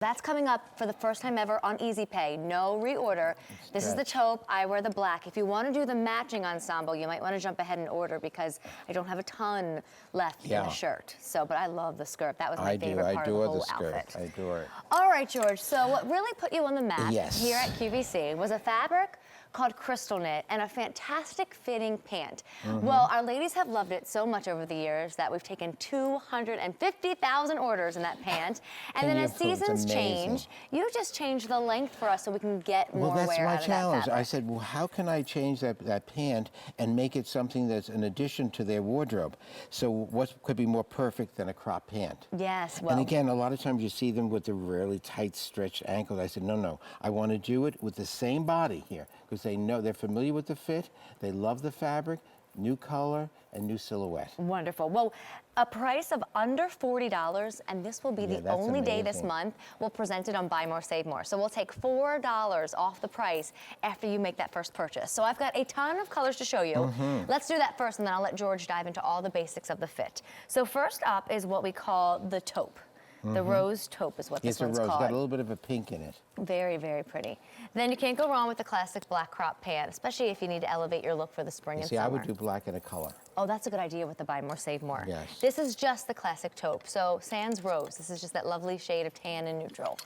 That's coming up for the first time ever on Easy Pay. No reorder. This is the taupe. I wear the black. If you want to do the matching ensemble, you might want to jump ahead and order because I don't have a ton left in the shirt. So, but I love the skirt. That was my favorite part of the whole outfit. I adore it. All right, George. So what really put you on the map here at QVC was a fabric called Crystal Knit and a fantastic fitting pant. Well, our ladies have loved it so much over the years that we've taken 250,000 orders in that pant. And then as seasons change, you just change the length for us so we can get more wear out of that fabric. Well, that's my challenge. I said, well, how can I change that pant and make it something that's an addition to their wardrobe? So what could be more perfect than a crop pant? Yes, well. And again, a lot of times you see them with the really tight stretched ankles. I said, no, I want to do it with the same body here because they know, they're familiar with the fit, they love the fabric, new color, and new silhouette. Wonderful. Well, a price of under $40, and this will be the only day this month we'll present it on Buy More, Save More. So we'll take $4 off the price after you make that first purchase. So I've got a ton of colors to show you. Let's do that first, and then I'll let George dive into all the basics of the fit. So first up is what we call the taupe. The rose taupe is what this one's called. It's got a little bit of a pink in it. Very, very pretty. Then you can't go wrong with the classic black crop pant, especially if you need to elevate your look for the spring and summer. I would do black in a color. Oh, that's a good idea with the Buy More, Save More. Yes. This is just the classic taupe. So sans rose. This is just that lovely shade of tan and neutral.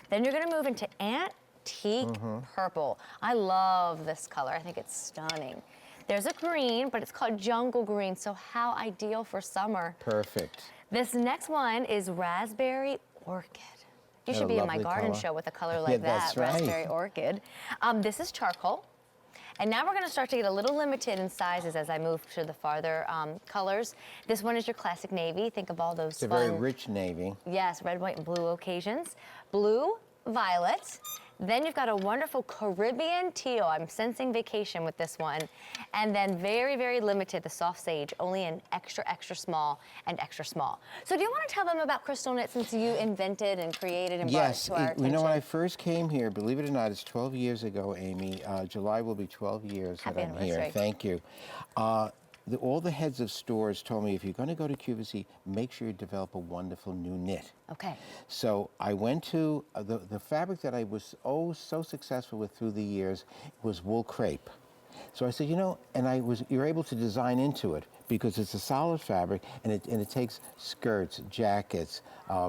Then you're going to move into antique purple. I love this color. I think it's stunning. There's a green, but it's called jungle green, so how ideal for summer. Perfect. This next one is raspberry orchid. You should be in my garden show with a color like that, raspberry orchid. This is charcoal. And now we're going to start to get a little limited in sizes as I move to the farther colors. This one is your classic navy. Think of all those fun. It's a very rich navy. Yes, red, white, and blue occasions. Blue, violet. Then you've got a wonderful Caribbean teal. I'm sensing vacation with this one. And then very, very limited, the soft sage, only in extra, extra small and extra small. So do you want to tell them about Crystal Knit since you invented and created and brought it to our attention? You know, when I first came here, believe it or not, it's 12 years ago, Amy. July will be 12 years that I'm here. Thank you. All the heads of stores told me, if you're going to go to QVC, make sure you develop a wonderful new knit. Okay. So I went to, the fabric that I was so successful with through the years was wool crepe. So I said, you know, and you're able to design into it because it's a solid fabric and it takes skirts, jackets,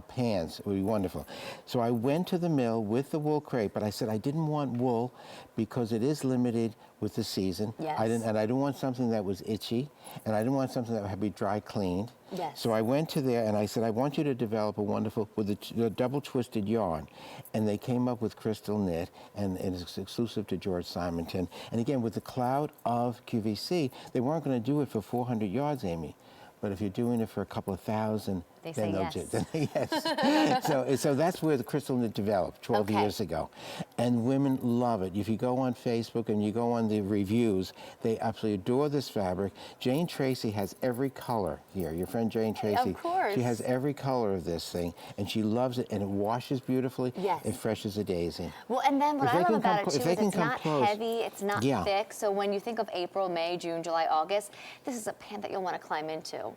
pants. It would be wonderful. So I went to the mill with the wool crepe, but I said I didn't want wool because it is limited with the season. Yes. I didn't want something that was itchy, and I didn't want something that would have to be dry cleaned. Yes. So I went to there and I said, I want you to develop a wonderful, with a double twisted yarn. And they came up with Crystal Knit, and it's exclusive to George Simonton. And again, with the cloud of QVC, they weren't going to do it for 400 yards, Amy. But if you're doing it for a couple of thousand, then they'll do it. Yes. So that's where the Crystal Knit developed 12 years ago. And women love it. If you go on Facebook and you go on the reviews, they absolutely adore this fabric. Jane Tracy has every color here. Your friend Jane Tracy. Of course. She has every color of this thing, and she loves it, and it washes beautifully. Yes. It fresh as a daisy. Well, and then what I love about it, too, is it's not heavy, it's not thick. So when you think of April, May, June, July, August, this is a pant that you'll want to climb into.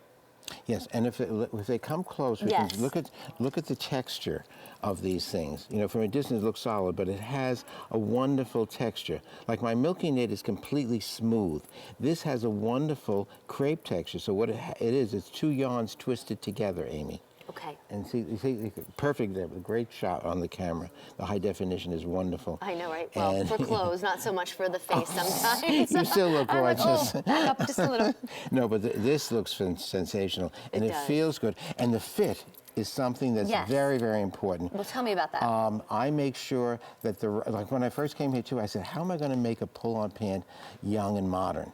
Yes, and if they come close, we can look at the texture of these things. You know, from a distance it looks solid, but it has a wonderful texture. Like my Milky Knit is completely smooth. This has a wonderful crepe texture. So what it is, it's two yarns twisted together, Amy. Okay. And see, perfect there, great shot on the camera. The high definition is wonderful. I know, right? Well, for clothes, not so much for the face sometimes. You still look gorgeous. Like, back up just a little. No, but this looks sensational, and it feels good. And the fit is something that's very, very important. Well, tell me about that. I make sure that like when I first came here too, I said, how am I going to make a pull-on pant young and modern?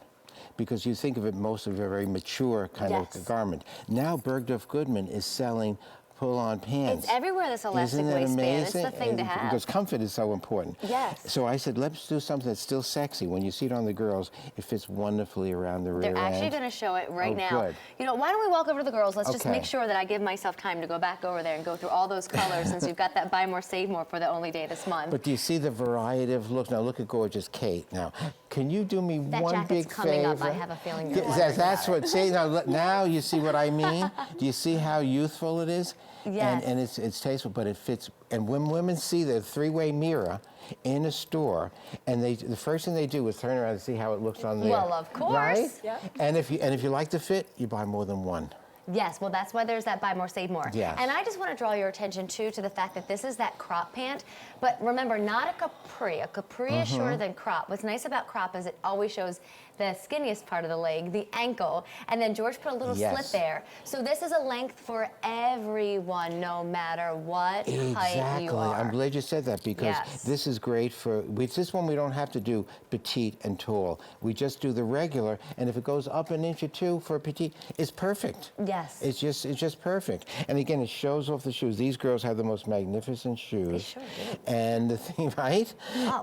Because you think of it most of a very mature kind of garment. Now Bergdorf Goodman is selling pull-on pants. It's everywhere, this elastic waistband. It's the thing to have. Because comfort is so important. Yes. So I said, let's do something that's still sexy. When you see it on the girls, it fits wonderfully around the rear end. They're actually going to show it right now. Good. You know, why don't we walk over to the girls? Let's just make sure that I give myself time to go back over there and go through all those colors since we've got that Buy More, Save More for the only day this month. But do you see the variety of looks? Now look at gorgeous Kate. Now, can you do me one big favor? Coming up, I have a feeling you're that's what, see, now you see what I mean? Do you see how youthful it is? Yes. And it's tasteful, but it fits And when women see the three-way mirror in a store, and the first thing they do is turn around and see how it looks on there. Well, of course. Right? Yeah. And if you like the fit, you buy more than one. Yes, well, that's why there's that buy more, save more. Yes. And I just want to draw your attention, too, to the fact that this is that crop pant. But remember, not a capri. A capri is shorter than crop. What's nice about crop is it always shows the skinniest part of the leg, the ankle, and then George put a little slit there. So this is a length for everyone, no matter what height you are. I'm glad you said that, because this is great for, this one we don't have to do petite and tall. We just do the regular, and if it goes up an inch or two for a petite, it's perfect. Yes. It's just perfect. And again, it shows off the shoes. These girls have the most magnificent shoes. They sure do. And the thing, right?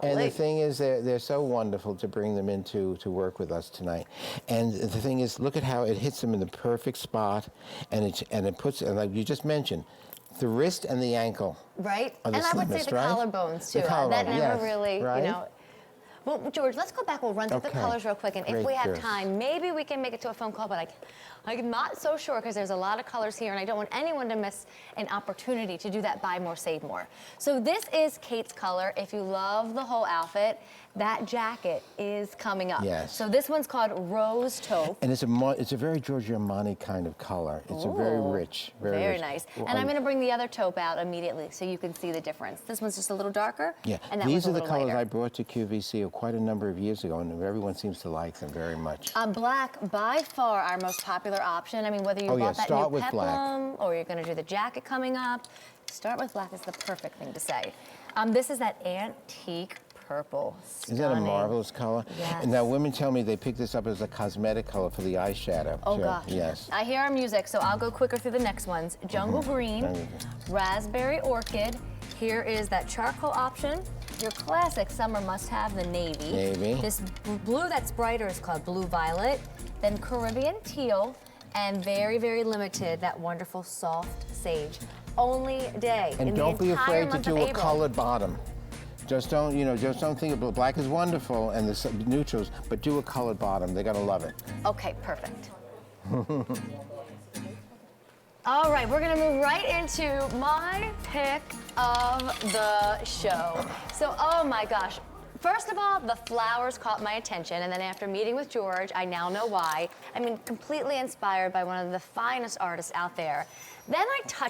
And the thing is, they're so wonderful to bring them in to work with us tonight. And the thing is, look at how it hits them in the perfect spot, and it puts, and like you just mentioned, the wrist and the ankle. Right. And I would say the collarbones too. The collarbone, that never really, you right? know. Well, George, let's go back. We'll run through the colors real quick, and if we have time, maybe we can make it to a phone call. But I'm not so sure, because there's a lot of colors here, and I don't want anyone to miss an opportunity to do that buy more, save more. So this is Kate's color. If you love the whole outfit, that jacket is coming up. Yes. So this one's called Rose Taupe. And it's a very Giorgio Armani kind of color. It's a very rich, very rich. Nice. And I'm going to bring the other taupe out immediately so you can see the difference. This one's just a little darker. Yeah. And that These are the colors lighter. I brought to QVC quite a number of years ago, and everyone seems to like them very much. Black, by far our most popular option. I mean, whether you bought that start new with peplum or you're going to do the jacket coming up, start with black is the perfect thing to say. This is that antique purple. Isn't that a marvelous color? Yes. And now women tell me they pick this up as a cosmetic color for the eyeshadow. Oh, too. gosh. Yes. I hear our music, so I'll go quicker through the next ones. Jungle green, raspberry orchid. Here is that charcoal option. Your classic summer must-have, the navy. Navy. This blue that's brighter is called blue violet. Then Caribbean teal, and very, very limited, that wonderful soft sage. Only day And in don't the be entire afraid to month do of a April. colored bottom. Just don't think of black is wonderful and the neutrals, but do a colored bottom. They're gonna love it. Okay, perfect. All right, we're gonna move right into my pick of the show. So, oh my gosh. First of all, the flowers caught my attention, and then after meeting with George, I now know why. I mean, completely inspired by one of the finest artists out there. Then I touched